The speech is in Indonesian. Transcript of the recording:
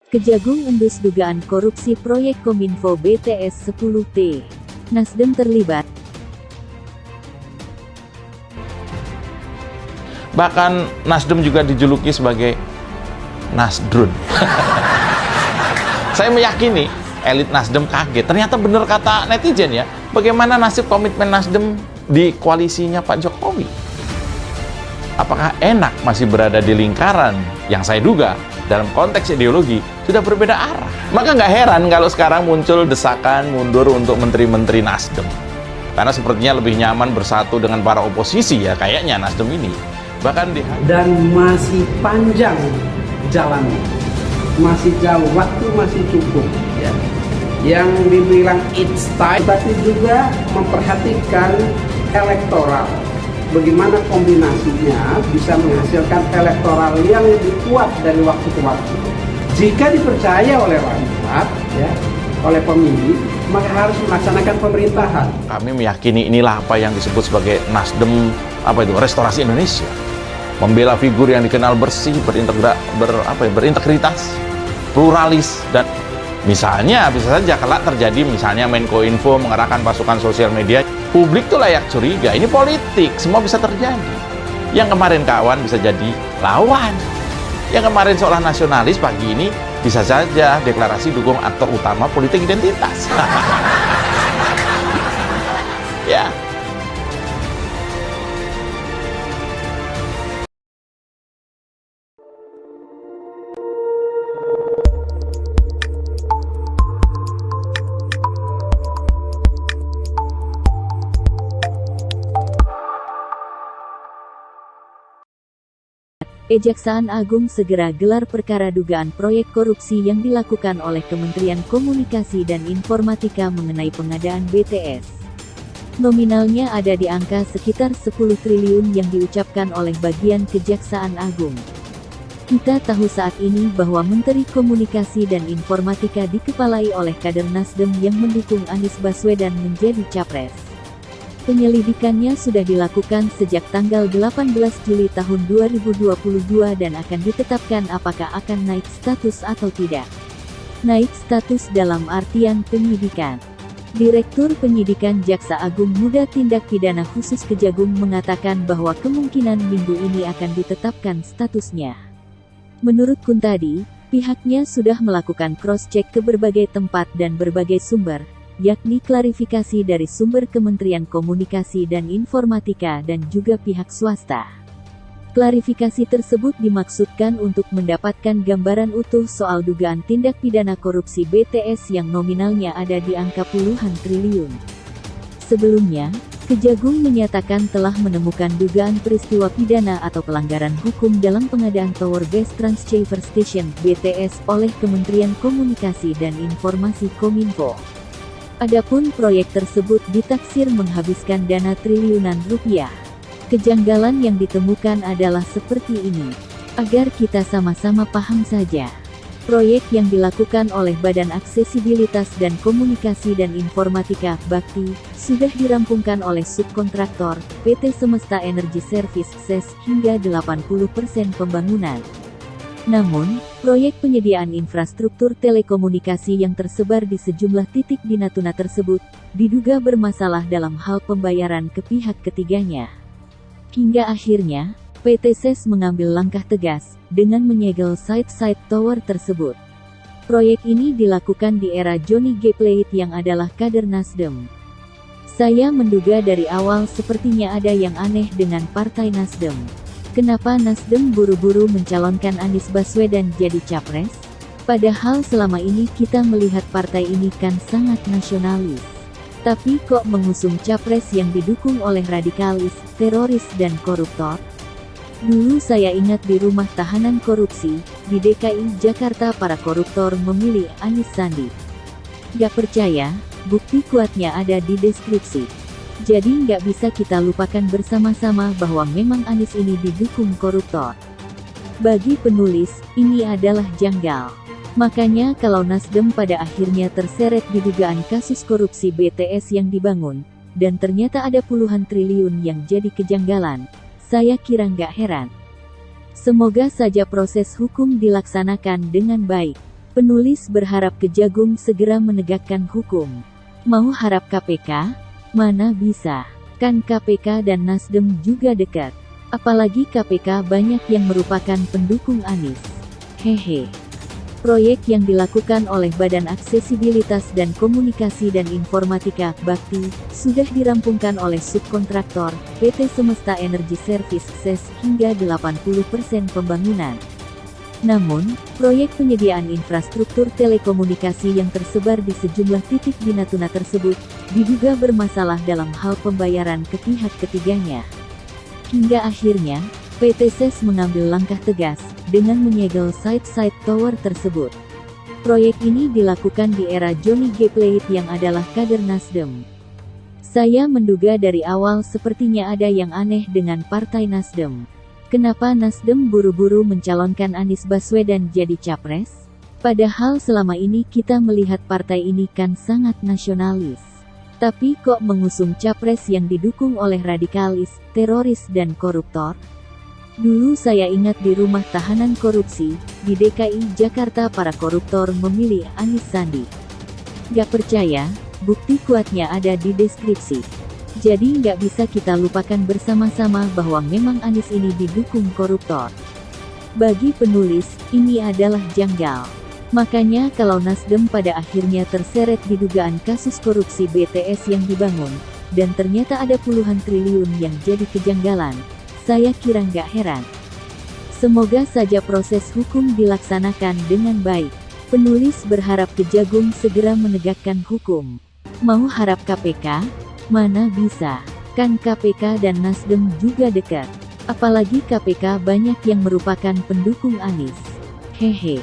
Kejagung endus dugaan korupsi proyek Kominfo BTS 10T. Nasdem terlibat. Bahkan Nasdem juga dijuluki sebagai Nasdrun. Saya meyakini elit Nasdem kaget. Ternyata benar kata netizen ya. Bagaimana nasib komitmen Nasdem di koalisinya Pak Jokowi? Apakah enak masih berada di lingkaran yang saya duga dalam konteks ideologi sudah berbeda arah? Maka nggak heran kalau sekarang muncul desakan mundur untuk menteri-menteri Nasdem. Karena sepertinya lebih nyaman bersatu dengan para oposisi ya kayaknya Nasdem ini. Bahkan dan masih panjang jalannya, masih jauh, waktu masih cukup ya. Yang dibilang it's time, tapi juga memperhatikan elektoral. Bagaimana kombinasinya bisa menghasilkan elektoral yang lebih kuat dari waktu ke waktu. Jika dipercaya oleh rakyat, ya, oleh pemilih, maka harus melaksanakan pemerintahan. Kami meyakini inilah apa yang disebut sebagai Nasdem restorasi Indonesia. Membela figur yang dikenal bersih, berintegritas, pluralis, dan misalnya bisa saja kelak terjadi misalnya Menkominfo mengerahkan pasukan sosial media. Publik tuh layak curiga, ini politik, semua bisa terjadi. Yang kemarin kawan bisa jadi lawan. Yang kemarin seolah nasionalis pagi ini bisa saja deklarasi dukung aktor utama politik identitas. Ya. Kejaksaan Agung segera gelar perkara dugaan proyek korupsi yang dilakukan oleh Kementerian Komunikasi dan Informatika mengenai pengadaan BTS. Nominalnya ada di angka sekitar 10 triliun yang diucapkan oleh bagian Kejaksaan Agung. Kita tahu saat ini bahwa Menteri Komunikasi dan Informatika dikepalai oleh kader Nasdem yang mendukung Anies Baswedan menjadi capres. Penyelidikannya sudah dilakukan sejak tanggal 18 Juli tahun 2022 dan akan ditetapkan apakah akan naik status atau tidak. Naik status dalam artian penyidikan. Direktur Penyidikan Jaksa Agung Muda Tindak Pidana Khusus Kejagung mengatakan bahwa kemungkinan minggu ini akan ditetapkan statusnya. Menurut Kuntadi, pihaknya sudah melakukan cross-check ke berbagai tempat dan berbagai sumber, yakni klarifikasi dari sumber Kementerian Komunikasi dan Informatika dan juga pihak swasta. Klarifikasi tersebut dimaksudkan untuk mendapatkan gambaran utuh soal dugaan tindak pidana korupsi BTS yang nominalnya ada di angka puluhan triliun. Sebelumnya, Kejagung menyatakan telah menemukan dugaan peristiwa pidana atau pelanggaran hukum dalam pengadaan Tower Base Transceiver Station BTS oleh Kementerian Komunikasi dan Informasi Kominfo. Adapun proyek tersebut ditaksir menghabiskan dana triliunan rupiah. Kejanggalan yang ditemukan adalah seperti ini. Agar kita sama-sama paham saja. Proyek yang dilakukan oleh Badan Aksesibilitas dan Komunikasi dan Informatika (Bakti) sudah dirampungkan oleh subkontraktor PT Semesta Energy Service (SES) hingga 80% pembangunan. Namun, proyek penyediaan infrastruktur telekomunikasi yang tersebar di sejumlah titik di Natuna tersebut, diduga bermasalah dalam hal pembayaran ke pihak ketiganya. Hingga akhirnya, PT SES mengambil langkah tegas, dengan menyegel site-site tower tersebut. Proyek ini dilakukan di era Johnny G. Plate yang adalah kader Nasdem. Saya menduga dari awal sepertinya ada yang aneh dengan Partai Nasdem. Kenapa Nasdem buru-buru mencalonkan Anies Baswedan jadi capres? Padahal selama ini kita melihat partai ini kan sangat nasionalis. Tapi kok mengusung capres yang didukung oleh radikalis, teroris dan koruptor? Dulu saya ingat di rumah tahanan korupsi, di DKI Jakarta para koruptor memilih Anies Sandi. Gak percaya? Bukti kuatnya ada di deskripsi. Jadi nggak bisa kita lupakan bersama-sama bahwa memang Anies ini didukung koruptor. Bagi penulis, ini adalah janggal. Makanya kalau Nasdem pada akhirnya terseret di dugaan kasus korupsi BTS yang dibangun, dan ternyata ada puluhan triliun yang jadi kejanggalan, saya kira nggak heran. Semoga saja proses hukum dilaksanakan dengan baik. Penulis berharap Kejagung segera menegakkan hukum. Mau harap KPK? Mana bisa. Kan KPK dan Nasdem juga dekat. Apalagi KPK banyak yang merupakan pendukung Anies. Hehe. Proyek yang dilakukan oleh Badan Aksesibilitas dan Komunikasi dan Informatika (Bakti) sudah dirampungkan oleh subkontraktor PT Semesta Energy Service (SES) hingga 80% pembangunan. Namun, proyek penyediaan infrastruktur telekomunikasi yang tersebar di sejumlah titik di Natuna tersebut diduga bermasalah dalam hal pembayaran ke pihak ketiganya. Hingga akhirnya, PT SES mengambil langkah tegas dengan menyegel site-site tower tersebut. Proyek ini dilakukan di era Johnny G. Plate yang adalah kader Nasdem. Saya menduga dari awal sepertinya ada yang aneh dengan Partai Nasdem. Kenapa Nasdem buru-buru mencalonkan Anies Baswedan jadi capres? Padahal selama ini kita melihat partai ini kan sangat nasionalis. Tapi kok mengusung capres yang didukung oleh radikalis, teroris dan koruptor? Dulu saya ingat di rumah tahanan korupsi, di DKI Jakarta para koruptor memilih Anies Sandi. Gak percaya? Bukti kuatnya ada di deskripsi. Jadi nggak bisa kita lupakan bersama-sama bahwa memang Anies ini didukung koruptor. Bagi penulis, ini adalah janggal. Makanya kalau Nasdem pada akhirnya terseret di dugaan kasus korupsi BTS yang dibangun, dan ternyata ada puluhan triliun yang jadi kejanggalan, saya kira nggak heran. Semoga saja proses hukum dilaksanakan dengan baik. Penulis berharap Kejagung segera menegakkan hukum. Mau harap KPK? Mana bisa. Kan KPK dan Nasdem juga dekat. Apalagi KPK banyak yang merupakan pendukung Anies. Hehe.